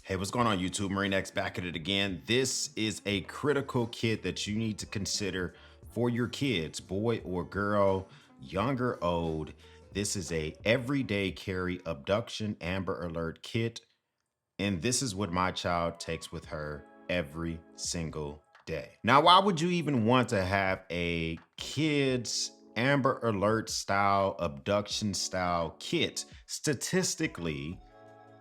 Hey, what's going on YouTube? Marine X back at it again. This is a critical kit that you need to consider for your kids, boy or girl, young or old. This is a everyday carry abduction Amber Alert kit. And this is what my child takes with her every single day. Now, why would you even want to have a kids Amber Alert style abduction style kit? Statistically,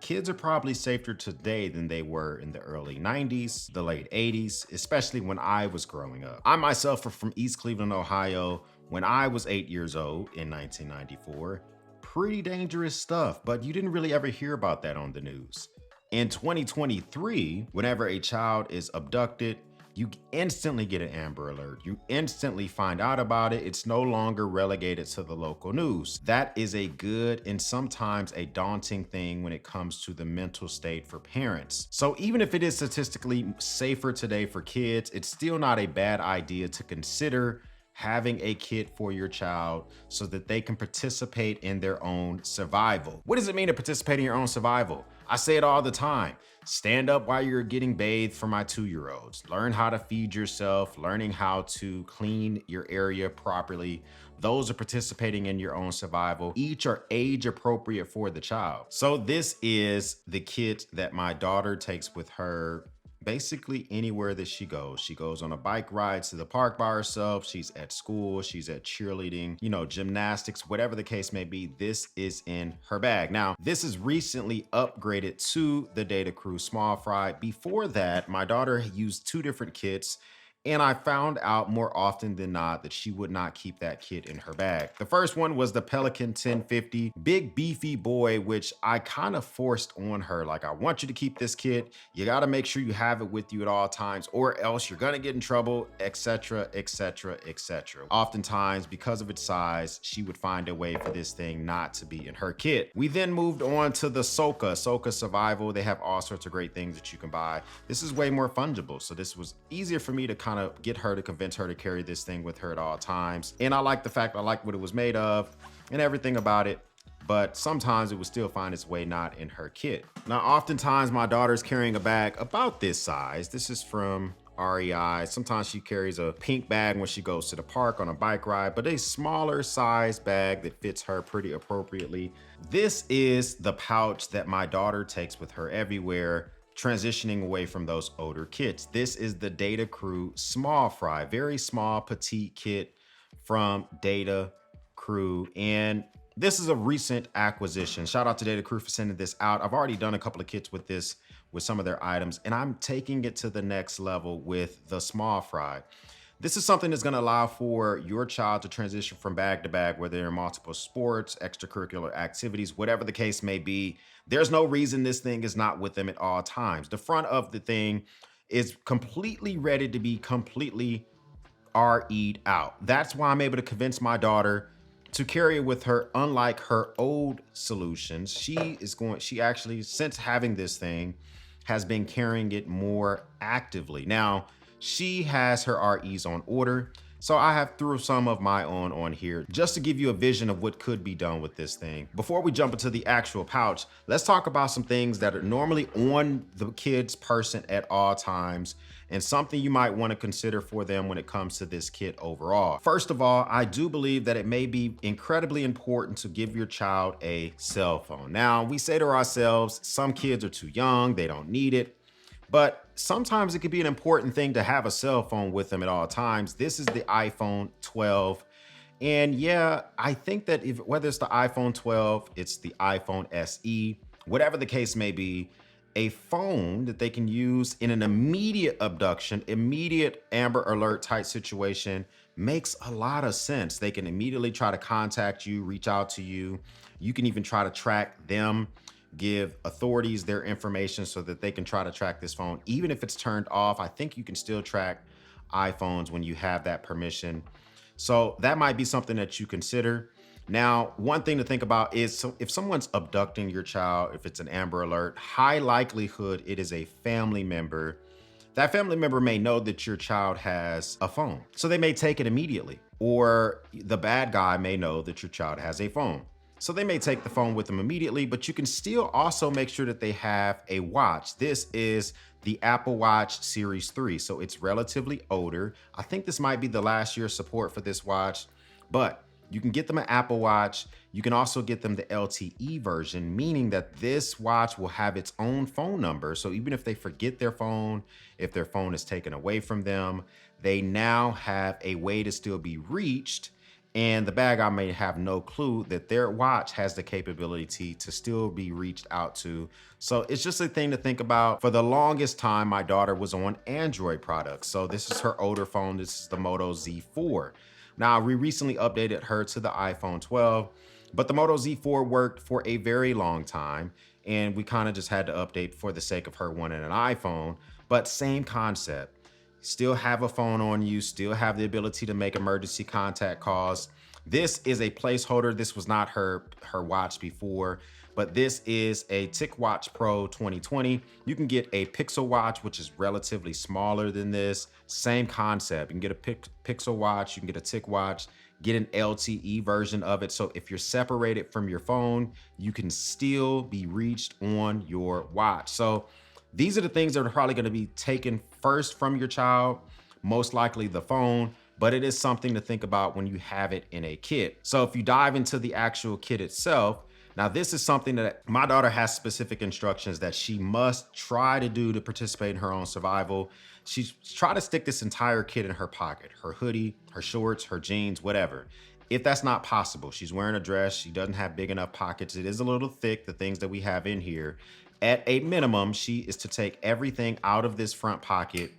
kids are probably safer today than they were in the early 90s, the late 80s, especially when I was growing up. I myself are from East Cleveland, Ohio. When I was 8 years old in 1994, pretty dangerous stuff, but you didn't really ever hear about that on the news. In 2023, whenever a child is abducted, you instantly get an Amber Alert. You instantly find out about it. It's no longer relegated to the local news. That is a good and sometimes a daunting thing when it comes to the mental state for parents. So even if it is statistically safer today for kids, it's still not a bad idea to consider having a kit for your child so that they can participate in their own survival. What does it mean to participate in your own survival? I say it all the time. Stand up while you're getting bathed for my 2-year-olds. Learn how to feed yourself, learning how to clean your area properly. Those are participating in your own survival. Each are age appropriate for the child. So this is the kit that my daughter takes with her basically anywhere that she goes. She goes on a bike ride to the park by herself. She's at school, she's at cheerleading, gymnastics, whatever the case may be, this is in her bag. Now, this is recently upgraded to the Data Crew Small Fry. Before that, my daughter used 2 different kits, and I found out more often than not that she would not keep that kit in her bag. The first one was the Pelican 1050, big beefy boy, which I kind of forced on her. Like, I want you to keep this kit. You got to make sure you have it with you at all times, or else you're going to get in trouble, etc., etc., etc. Oftentimes, because of its size, she would find a way for this thing not to be in her kit. We then moved on to the Soka Survival. They have all sorts of great things that you can buy. This is way more fungible, so this was easier for me to kind of get her to convince her to carry this thing with her at all times. And I like the fact I like what it was made of and everything about it, but sometimes it would still find its way not in her kit. Now, oftentimes my daughter's carrying a bag about this size. This is from REI. Sometimes she carries a pink bag when she goes to the park on a bike ride, but a smaller size bag that fits her pretty appropriately. This is the pouch that my daughter takes with her everywhere, transitioning away from those older kits. This is the Data Crew Small Fry, very small, petite kit from Data Crew. And this is a recent acquisition. Shout out to Data Crew for sending this out. I've already done a couple of kits with this, with some of their items, and I'm taking it to the next level with the Small Fry. This is something that's going to allow for your child to transition from bag to bag, whether they're in multiple sports, extracurricular activities, whatever the case may be. There's no reason this thing is not with them at all times. The front of the thing is completely ready to be completely RE'd out. That's why I'm able to convince my daughter to carry it with her. Unlike her old solutions, she actually, since having this thing, has been carrying it more actively. Now, she has her REs on order, so I have threw some of my own on here just to give you a vision of what could be done with this thing. Before we jump into the actual pouch, let's talk about some things that are normally on the kid's person at all times and something you might want to consider for them when it comes to this kit overall. First of all, I do believe that it may be incredibly important to give your child a cell phone. Now, we say to ourselves, some kids are too young, they don't need it. But sometimes it could be an important thing to have a cell phone with them at all times. This is the iPhone 12. And yeah, I think that whether it's the iPhone 12, it's the iPhone SE, whatever the case may be, a phone that they can use in an immediate abduction, immediate Amber Alert type situation makes a lot of sense. They can immediately try to contact you, reach out to you. You can even try to track them, give authorities their information so that they can try to track this phone. Even if it's turned off, I think you can still track iPhones when you have that permission. So that might be something that you consider. Now, one thing to think about is if someone's abducting your child, if it's an Amber Alert, high likelihood it is a family member. That family member may know that your child has a phone, so they may take it immediately. Or the bad guy may know that your child has a phone. So they may take the phone with them immediately, but you can still also make sure that they have a watch. This is the Apple Watch Series 3. So it's relatively older. I think this might be the last year support for this watch, but you can get them an Apple Watch. You can also get them the LTE version, meaning that this watch will have its own phone number. So even if they forget their phone, if their phone is taken away from them, they now have a way to still be reached. And the bad guy may have no clue that their watch has the capability to still be reached out to. So it's just a thing to think about. For the longest time, my daughter was on Android products. So this is her older phone. This is the Moto Z4. Now, we recently updated her to the iPhone 12, but the Moto Z4 worked for a very long time. And we kind of just had to update for the sake of her wanting an iPhone, but same concept. Still have a phone on you, still have the ability to make emergency contact calls. This is a placeholder. This was not her watch before, but this is a TicWatch Pro 2020. You can get a Pixel watch, which is relatively smaller than this. Same concept. You can get a Pixel watch, you can get a TicWatch, get an LTE version of it. So if you're separated from your phone, you can still be reached on your watch. So these are the things that are probably going to be taken first from your child, most likely the phone, but it is something to think about when you have it in a kit. So if you dive into the actual kit itself, now this is something that my daughter has specific instructions that she must try to do to participate in her own survival. She's tried to stick this entire kit in her pocket, her hoodie, her shorts, her jeans, whatever. If that's not possible, she's wearing a dress, she doesn't have big enough pockets, it is a little thick, the things that we have in here. At a minimum, she is to take everything out of this front pocket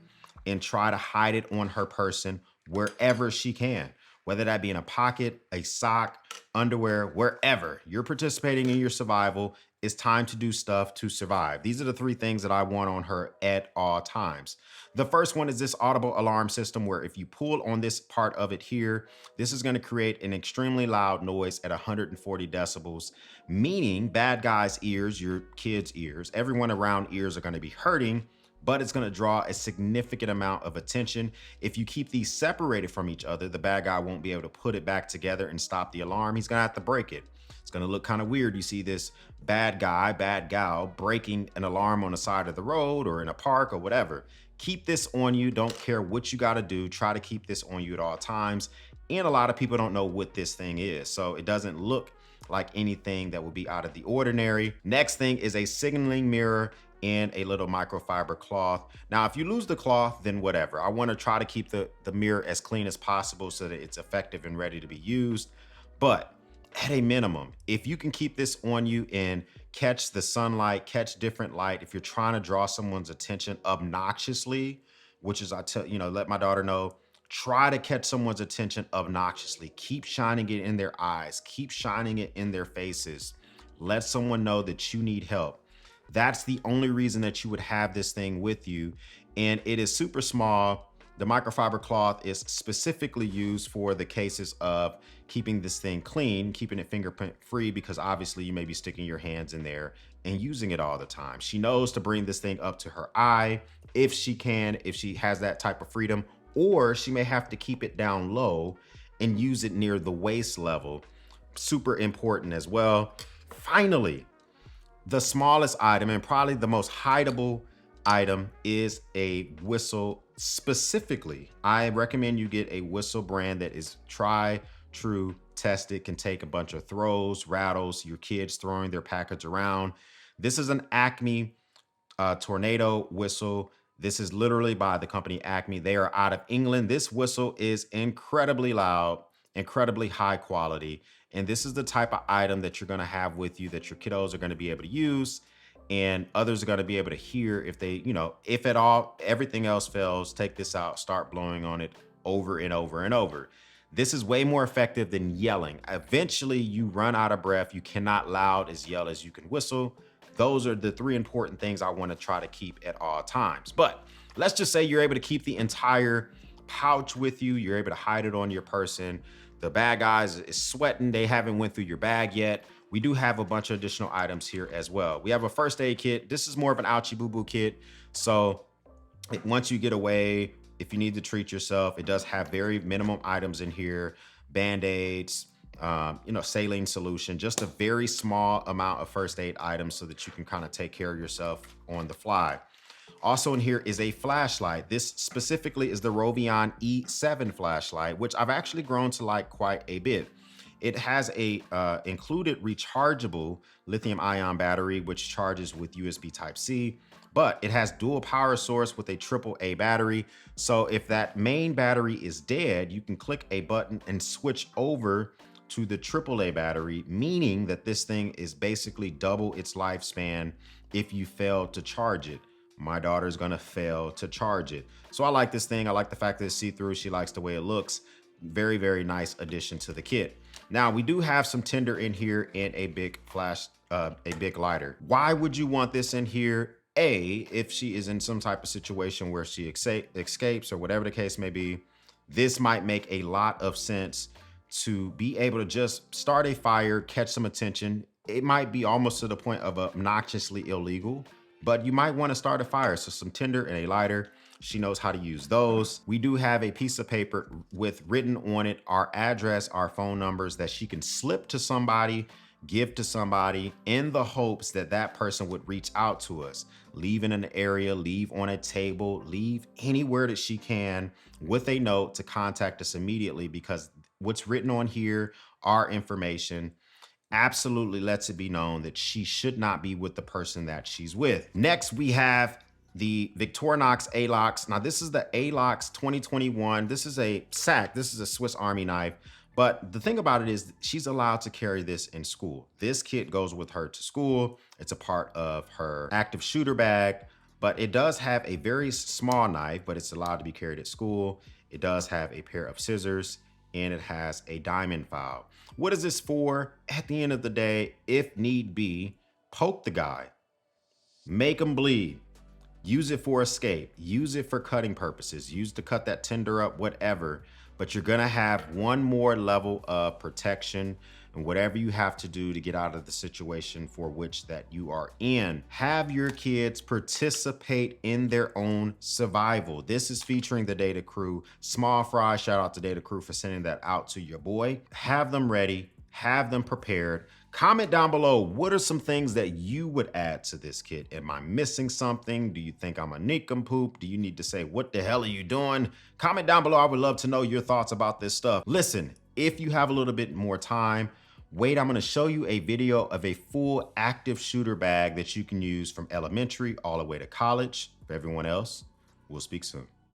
and try to hide it on her person wherever she can, whether that be in a pocket, a sock, underwear, wherever you're participating in your survival. It's time to do stuff to survive. These are the three things that I want on her at all times. The first one is this audible alarm system, where if you pull on this part of it here, this is going to create an extremely loud noise at 140 decibels, meaning bad guys' ears, your kids' ears, everyone around ears are going to be hurting, but it's going to draw a significant amount of attention. If you keep these separated from each other, the bad guy won't be able to put it back together and stop the alarm. He's going to have to break it. It's going to look kind of weird. You see this bad guy, bad gal breaking an alarm on the side of the road or in a park or whatever. Keep this on you. Don't care what you got to do. Try to keep this on you at all times. And a lot of people don't know what this thing is, so it doesn't look like anything that would be out of the ordinary. Next thing is a signaling mirror and a little microfiber cloth. Now, if you lose the cloth, then whatever. I want to try to keep the mirror as clean as possible so that it's effective and ready to be used. But at a minimum, if you can keep this on you and catch the sunlight, catch different light, if you're trying to draw someone's attention obnoxiously, which is, let my daughter know, try to catch someone's attention obnoxiously. Keep shining it in their eyes, keep shining it in their faces. Let someone know that you need help. That's the only reason that you would have this thing with you. And it is super small. The microfiber cloth is specifically used for the cases of keeping this thing clean, keeping it fingerprint free, because obviously you may be sticking your hands in there and using it all the time. She knows to bring this thing up to her eye if she can, if she has that type of freedom, or she may have to keep it down low and use it near the waist level. Super important as well. Finally, the smallest item and probably the most hideable item is a whistle. Specifically, I recommend you get a whistle brand that is tried, true, tested, can take a bunch of throws, rattles, your kids throwing their package around. This is an Acme tornado whistle. This is literally by the company Acme. They are out of England. This whistle is incredibly loud, incredibly high quality. And this is the type of item that you're going to have with you that your kiddos are going to be able to use, and others are going to be able to hear if they, if at all, everything else fails, take this out, start blowing on it over and over and over. This is way more effective than yelling. Eventually you run out of breath. You cannot loud as yell as you can whistle. Those are the three important things I want to try to keep at all times. But let's just say you're able to keep the entire pouch with you. You're able to hide it on your person. The bad guys is sweating. They haven't went through your bag yet. We do have a bunch of additional items here as well. We have a first aid kit. This is more of an ouchie boo boo kit. So once you get away, if you need to treat yourself, it does have very minimum items in here. Band-aids, saline solution, just a very small amount of first aid items so that you can kind of take care of yourself on the fly. Also in here is a flashlight. This specifically is the Rovion E7 flashlight, which I've actually grown to like quite a bit. It has a included rechargeable lithium ion battery, which charges with USB Type-C, but it has dual power source with a AAA battery. So if that main battery is dead, you can click a button and switch over to the AAA battery, meaning that this thing is basically double its lifespan if you fail to charge it. My daughter's gonna fail to charge it. So I like this thing. I like the fact that it's see-through. She likes the way it looks. Very, very nice addition to the kit. Now we do have some tinder in here and a big big lighter. Why would you want this in here? If she is in some type of situation where she escapes or whatever the case may be, this might make a lot of sense to be able to just start a fire, catch some attention. It might be almost to the point of obnoxiously illegal, but you might want to start a fire. So some tinder and a lighter. She knows how to use those. We do have a piece of paper with written on it our address, our phone numbers that she can slip to somebody, give to somebody in the hopes that that person would reach out to us. Leave in an area, leave on a table, leave anywhere that she can with a note to contact us immediately, because what's written on here, our information, absolutely lets it be known that she should not be with the person that she's with. Next, we have the Victorinox ALOX. Now, this is the ALOX 2021. This is a SAC. This is a Swiss Army knife. But the thing about it is she's allowed to carry this in school. This kit goes with her to school. It's a part of her active shooter bag, but it does have a very small knife, but it's allowed to be carried at school. It does have a pair of scissors, and it has a diamond file. What is this for? At the end of the day, if need be, poke the guy, make him bleed, use it for escape, use it for cutting purposes, use to cut that tinder up, whatever. But you're gonna have one more level of protection, and whatever you have to do to get out of the situation for which that you are in. Have your kids participate in their own survival. This is featuring the Data Crew. Small fry, shout out to Data Crew for sending that out to your boy. Have them ready, have them prepared. Comment down below, what are some things that you would add to this kit? Am I missing something? Do you think I'm a nincompoop? Do you need to say, what the hell are you doing? Comment down below. I would love to know your thoughts about this stuff. Listen, if you have a little bit more time, wait, I'm gonna show you a video of a full active shooter bag that you can use from elementary all the way to college. For everyone else, we'll speak soon.